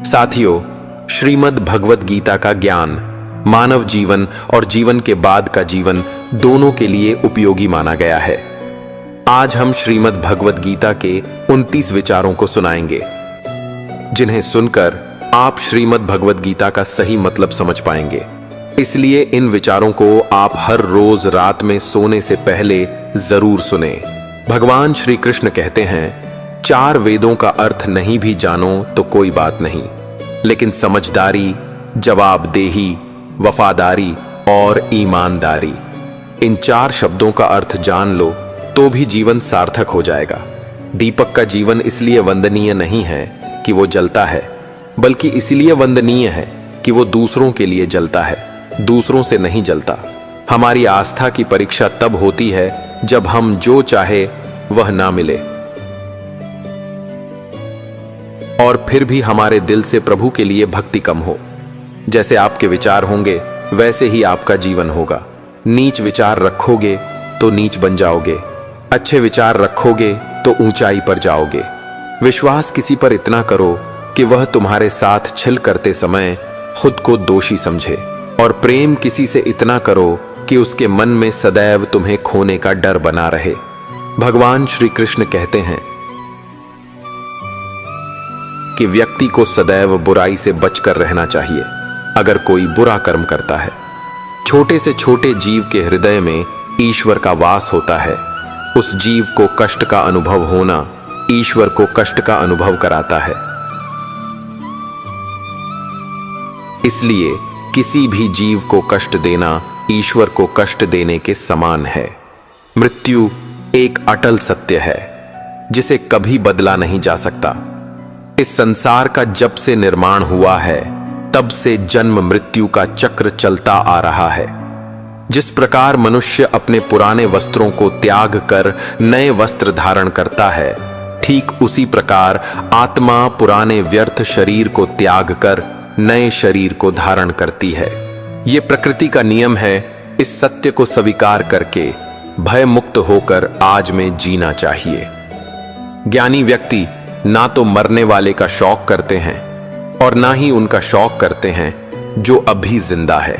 साथियों, श्रीमद् भगवत गीता का ज्ञान मानव जीवन और जीवन के बाद का जीवन दोनों के लिए उपयोगी माना गया है। आज हम श्रीमद् भगवत गीता के 29 विचारों को सुनाएंगे, जिन्हें सुनकर आप श्रीमद् भगवत गीता का सही मतलब समझ पाएंगे। इसलिए इन विचारों को आप हर रोज रात में सोने से पहले जरूर सुने। भगवान श्री कृष्ण कहते हैं, 4 वेदों का अर्थ नहीं भी जानो तो कोई बात नहीं, लेकिन समझदारी, जवाबदेही, वफादारी और ईमानदारी, इन 4 शब्दों का अर्थ जान लो तो भी जीवन सार्थक हो जाएगा। दीपक का जीवन इसलिए वंदनीय नहीं है कि वो जलता है, बल्कि इसलिए वंदनीय है कि वो दूसरों के लिए जलता है, दूसरों से नहीं जलता। हमारी आस्था की परीक्षा तब होती है जब हम जो चाहे वह ना मिले और फिर भी हमारे दिल से प्रभु के लिए भक्ति कम हो। जैसे आपके विचार होंगे वैसे ही आपका जीवन होगा। नीच विचार रखोगे तो नीच बन जाओगे, अच्छे विचार रखोगे तो ऊंचाई पर जाओगे। विश्वास किसी पर इतना करो कि वह तुम्हारे साथ छिल करते समय खुद को दोषी समझे, और प्रेम किसी से इतना करो कि उसके मन में सदैव तुम्हें खोने का डर बना रहे। भगवान श्री कृष्ण कहते हैं कि व्यक्ति को सदैव बुराई से बचकर रहना चाहिए अगर कोई बुरा कर्म करता है। छोटे से छोटे जीव के हृदय में ईश्वर का वास होता है। उस जीव को कष्ट का अनुभव होना ईश्वर को कष्ट का अनुभव कराता है। इसलिए किसी भी जीव को कष्ट देना ईश्वर को कष्ट देने के समान है। मृत्यु एक अटल सत्य है जिसे कभी बदला नहीं जा सकता। इस संसार का जब से निर्माण हुआ है तब से जन्म मृत्यु का चक्र चलता आ रहा है। जिस प्रकार मनुष्य अपने पुराने वस्त्रों को त्याग कर नए वस्त्र धारण करता है, ठीक उसी प्रकार आत्मा पुराने व्यर्थ शरीर को त्याग कर नए शरीर को धारण करती है। ये प्रकृति का नियम है। इस सत्य को स्वीकार करके भय मुक्त होकर आज में जीना चाहिए। ज्ञानी व्यक्ति ना तो मरने वाले का शौक करते हैं और ना ही उनका शौक करते हैं जो अभी जिंदा है,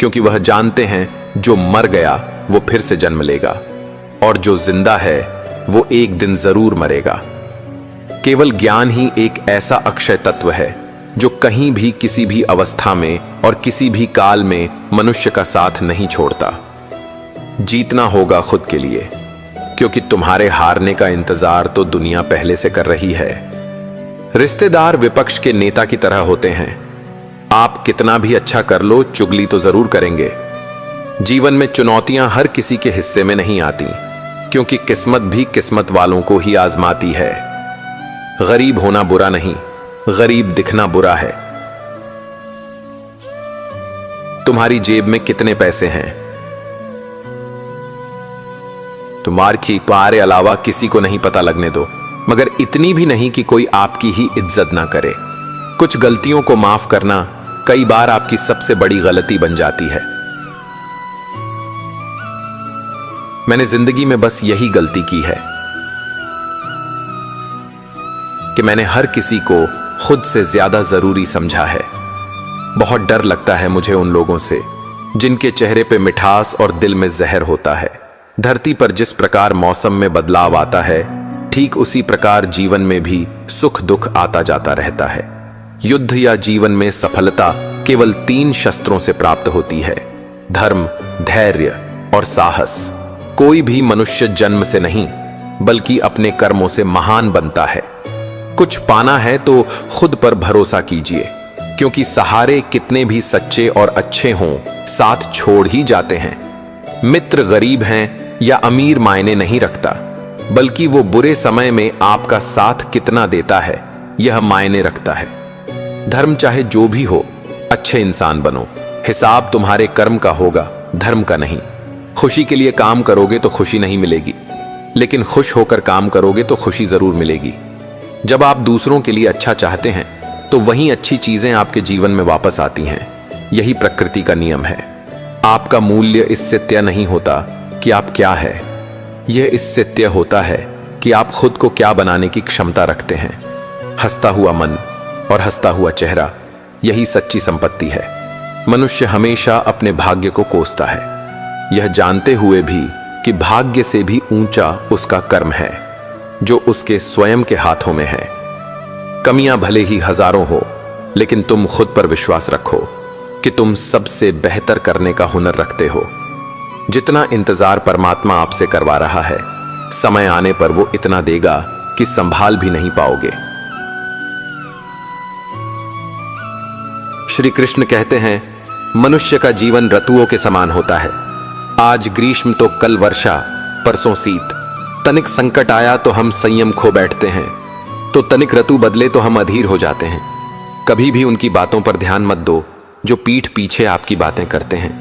क्योंकि वह जानते हैं जो मर गया वो फिर से जन्म लेगा और जो जिंदा है वो एक दिन जरूर मरेगा। केवल ज्ञान ही एक ऐसा अक्षय तत्व है जो कहीं भी किसी भी अवस्था में और किसी भी काल में मनुष्य का साथ नहीं छोड़ता। जीतना होगा खुद के लिए, क्योंकि तुम्हारे हारने का इंतजार तो दुनिया पहले से कर रही है। रिश्तेदार विपक्ष के नेता की तरह होते हैं। आप कितना भी अच्छा कर लो, चुगली तो जरूर करेंगे। जीवन में चुनौतियां हर किसी के हिस्से में नहीं आती, क्योंकि किस्मत भी किस्मत वालों को ही आजमाती है। गरीब होना बुरा नहीं, गरीब दिखना बुरा है। तुम्हारी जेब में कितने पैसे हैं, तुम्हारी पारे अलावा किसी को नहीं पता लगने दो, मगर इतनी भी नहीं कि कोई आपकी ही इज्जत ना करे। कुछ गलतियों को माफ करना कई बार आपकी सबसे बड़ी गलती बन जाती है। मैंने जिंदगी में बस यही गलती की है कि मैंने हर किसी को खुद से ज्यादा जरूरी समझा है। बहुत डर लगता है मुझे उन लोगों से जिनके चेहरे पे मिठास और दिल में जहर होता है। धरती पर जिस प्रकार मौसम में बदलाव आता है, ठीक उसी प्रकार जीवन में भी सुख दुख आता जाता रहता है। युद्ध या जीवन में सफलता केवल 3 शस्त्रों से प्राप्त होती है: धर्म, धैर्य और साहस। कोई भी मनुष्य जन्म से नहीं बल्कि अपने कर्मों से महान बनता है। कुछ पाना है तो खुद पर भरोसा कीजिए, क्योंकि सहारे कितने भी सच्चे और अच्छे हों, साथ छोड़ ही जाते हैं। मित्र गरीब हैं या अमीर मायने नहीं रखता, बल्कि वो बुरे समय में आपका साथ कितना देता है यह मायने रखता है। धर्म चाहे जो भी हो, अच्छे इंसान बनो। हिसाब तुम्हारे कर्म का होगा, धर्म का नहीं। खुशी के लिए काम करोगे तो खुशी नहीं मिलेगी, लेकिन खुश होकर काम करोगे तो खुशी जरूर मिलेगी। जब आप दूसरों के लिए अच्छा चाहते हैं तो वहीं अच्छी चीजें आपके जीवन में वापस आती हैं। यही प्रकृति का नियम है। आपका मूल्य इससे तय नहीं होता कि आप क्या है, यह इससे तय होता है कि आप खुद को क्या बनाने की क्षमता रखते हैं। हंसता हुआ मन, और हंसता हुआ चेहरा, यही सच्ची संपत्ति है। मनुष्य हमेशा अपने भाग्य को कोसता है, यह जानते हुए भी कि भाग्य से भी ऊंचा उसका कर्म है जो उसके स्वयं के हाथों में है। कमियां भले ही हजारों हो, लेकिन तुम खुद पर विश्वास रखो कि तुम सबसे बेहतर करने का हुनर रखते हो। जितना इंतजार परमात्मा आपसे करवा रहा है, समय आने पर वो इतना देगा कि संभाल भी नहीं पाओगे। श्री कृष्ण कहते हैं, मनुष्य का जीवन ऋतुओं के समान होता है। आज ग्रीष्म तो कल वर्षा, परसों शीत। तनिक संकट आया तो हम संयम खो बैठते हैं, तो तनिक ऋतु बदले तो हम अधीर हो जाते हैं। कभी भी उनकी बातों पर ध्यान मत दो जो पीठ पीछे आपकी बातें करते हैं,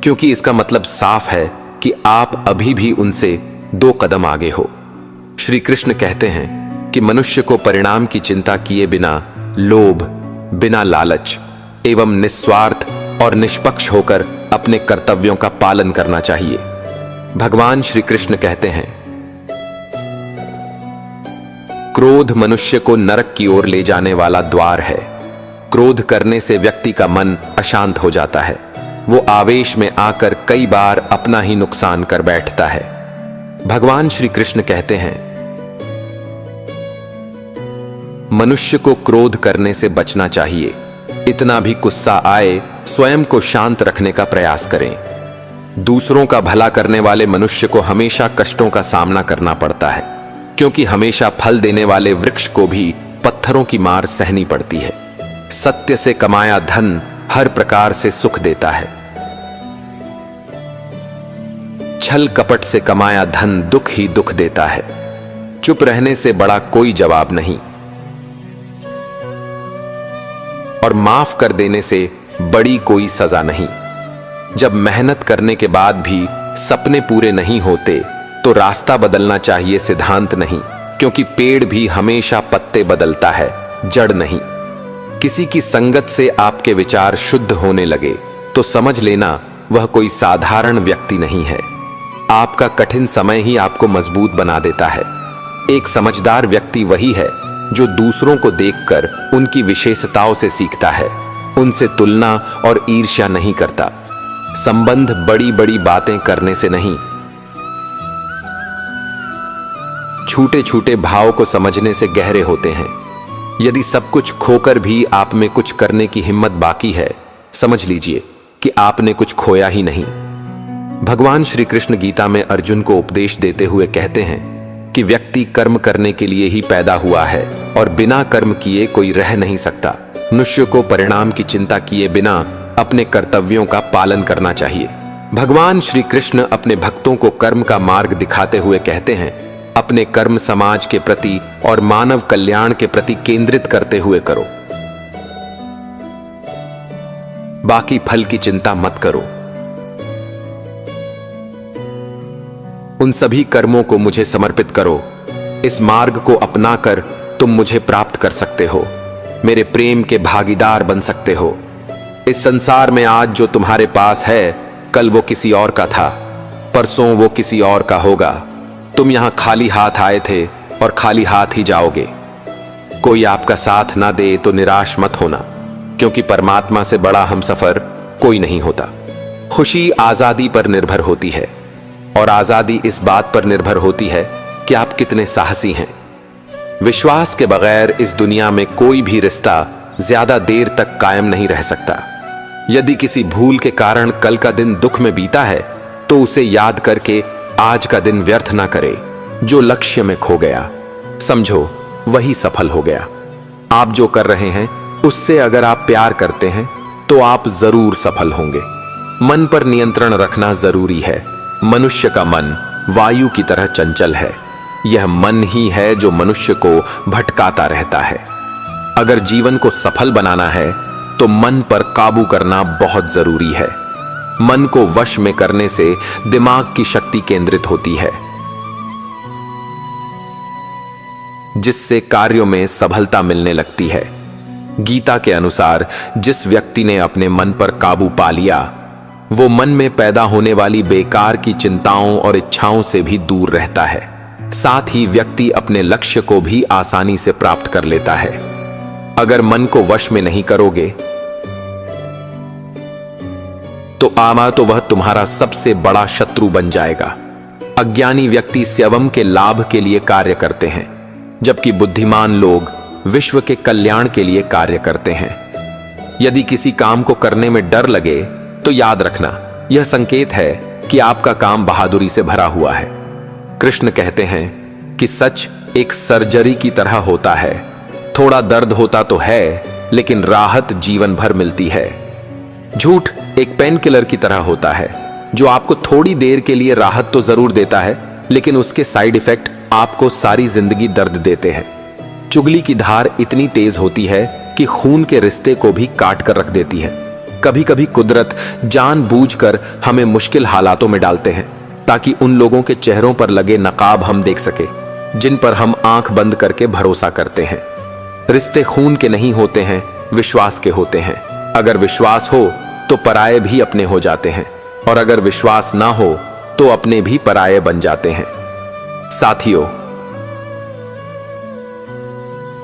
क्योंकि इसका मतलब साफ है कि आप अभी भी उनसे 2 कदम आगे हो। श्री कृष्ण कहते हैं कि मनुष्य को परिणाम की चिंता किए बिना, लोभ, बिना लालच एवं निस्वार्थ और निष्पक्ष होकर अपने कर्तव्यों का पालन करना चाहिए। भगवान श्री कृष्ण कहते हैं, क्रोध मनुष्य को नरक की ओर ले जाने वाला द्वार है। क्रोध करने से व्यक्ति का मन अशांत हो जाता है। वो आवेश में आकर कई बार अपना ही नुकसान कर बैठता है। भगवान श्री कृष्ण कहते हैं, मनुष्य को क्रोध करने से बचना चाहिए। इतना भी गुस्सा आए, स्वयं को शांत रखने का प्रयास करें। दूसरों का भला करने वाले मनुष्य को हमेशा कष्टों का सामना करना पड़ता है, क्योंकि हमेशा फल देने वाले वृक्ष को भी पत्थरों की मार सहनी पड़ती है। सत्य से कमाया धन हर प्रकार से सुख देता है। छल कपट से कमाया धन दुख ही दुख देता है। चुप रहने से बड़ा कोई जवाब नहीं, और माफ कर देने से बड़ी कोई सजा नहीं। जब मेहनत करने के बाद भी सपने पूरे नहीं होते तो रास्ता बदलना चाहिए, सिद्धांत नहीं, क्योंकि पेड़ भी हमेशा पत्ते बदलता है, जड़ नहीं। किसी की संगत से आपके विचार शुद्ध होने लगे तो समझ लेना वह कोई साधारण व्यक्ति नहीं है। आपका कठिन समय ही आपको मजबूत बना देता है। एक समझदार व्यक्ति वही है जो दूसरों को देखकर उनकी विशेषताओं से सीखता है, उनसे तुलना और ईर्ष्या नहीं करता। संबंध बड़ी बड़ी बातें करने से नहीं, छोटे छोटे भाव को समझने से गहरे होते हैं। यदि सब कुछ खोकर भी आप में कुछ करने की हिम्मत बाकी है, समझ लीजिए कि आपने कुछ खोया ही नहीं। भगवान श्री कृष्ण गीता में अर्जुन को उपदेश देते हुए कहते हैं कि व्यक्ति कर्म करने के लिए ही पैदा हुआ है और बिना कर्म किए कोई रह नहीं सकता। मनुष्य को परिणाम की चिंता किए बिना अपने कर्तव्यों का पालन करना चाहिए। भगवान श्री कृष्ण अपने भक्तों को कर्म का मार्ग दिखाते हुए कहते हैं, अपने कर्म समाज के प्रति और मानव कल्याण के प्रति केंद्रित करते हुए करो। बाकी फल की चिंता मत करो। उन सभी कर्मों को मुझे समर्पित करो। इस मार्ग को अपनाकर तुम मुझे प्राप्त कर सकते हो, मेरे प्रेम के भागीदार बन सकते हो। इस संसार में आज जो तुम्हारे पास है, कल वो किसी और का था, परसों वो किसी और का होगा। तुम यहां खाली हाथ आए थे और खाली हाथ ही जाओगे। कोई आपका साथ ना दे तो निराश मत होना, क्योंकि परमात्मा से बड़ा हमसफर कोई नहीं होता। खुशी आजादी पर निर्भर होती है, और आजादी इस बात पर निर्भर होती है कि आप कितने साहसी हैं। विश्वास के बगैर इस दुनिया में कोई भी रिश्ता ज्यादा देर तक कायम नहीं रह सकता। यदि किसी भूल के कारण कल का दिन दुख में बीता है, तो उसे याद करके आज का दिन व्यर्थ ना करे। जो लक्ष्य में खो गया, समझो वही सफल हो गया। आप जो कर रहे हैं उससे अगर आप प्यार करते हैं तो आप जरूर सफल होंगे। मन पर नियंत्रण रखना जरूरी है। मनुष्य का मन वायु की तरह चंचल है। यह मन ही है जो मनुष्य को भटकाता रहता है। अगर जीवन को सफल बनाना है तो मन पर काबू करना बहुत जरूरी है। मन को वश में करने से दिमाग की शक्ति केंद्रित होती है, जिससे कार्यों में सफलता मिलने लगती है। गीता के अनुसार जिस व्यक्ति ने अपने मन पर काबू पा लिया, वो मन में पैदा होने वाली बेकार की चिंताओं और इच्छाओं से भी दूर रहता है। साथ ही व्यक्ति अपने लक्ष्य को भी आसानी से प्राप्त कर लेता है। अगर मन को वश में नहीं करोगे तो वह तुम्हारा सबसे बड़ा शत्रु बन जाएगा। अज्ञानी व्यक्ति स्वयं के लाभ के लिए कार्य करते हैं, जबकि बुद्धिमान लोग विश्व के कल्याण के लिए कार्य करते हैं। यदि किसी काम को करने में डर लगे तो याद रखना, यह संकेत है कि आपका काम बहादुरी से भरा हुआ है। कृष्ण कहते हैं कि सच एक सर्जरी की तरह होता है। थोड़ा दर्द होता तो है, लेकिन राहत जीवन भर मिलती है। झूठ एक पेन किलर की तरह होता है, जो आपको थोड़ी देर के लिए राहत तो जरूर देता है, लेकिन उसके साइड इफेक्ट आपको सारी जिंदगी दर्द देते हैं। चुगली की धार इतनी तेज होती है कि खून के रिश्ते को भी काट कर रख देती है। कभी कभी कुदरत जानबूझकर हमें मुश्किल हालातों में डालते हैं, ताकि उन लोगों के चेहरों पर लगे नकाब हम देख सके, जिन पर हम आंख बंद करके भरोसा करते हैं। रिश्ते खून के नहीं होते हैं, विश्वास के होते हैं। अगर विश्वास हो तो पराये भी अपने हो जाते हैं, और अगर विश्वास ना हो तो अपने भी पराये बन जाते हैं। साथियों,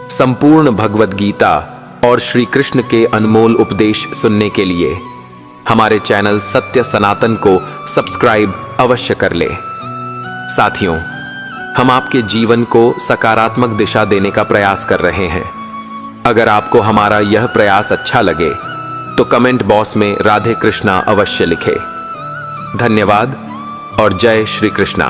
संपूर्ण भगवद गीता और श्री कृष्ण के अनमोल उपदेश सुनने के लिए हमारे चैनल सत्य सनातन को सब्सक्राइब अवश्य कर ले। साथियों, हम आपके जीवन को सकारात्मक दिशा देने का प्रयास कर रहे हैं। अगर आपको हमारा यह प्रयास अच्छा लगे तो कमेंट बॉक्स में राधे कृष्णा अवश्य लिखें। धन्यवाद और जय श्री कृष्णा।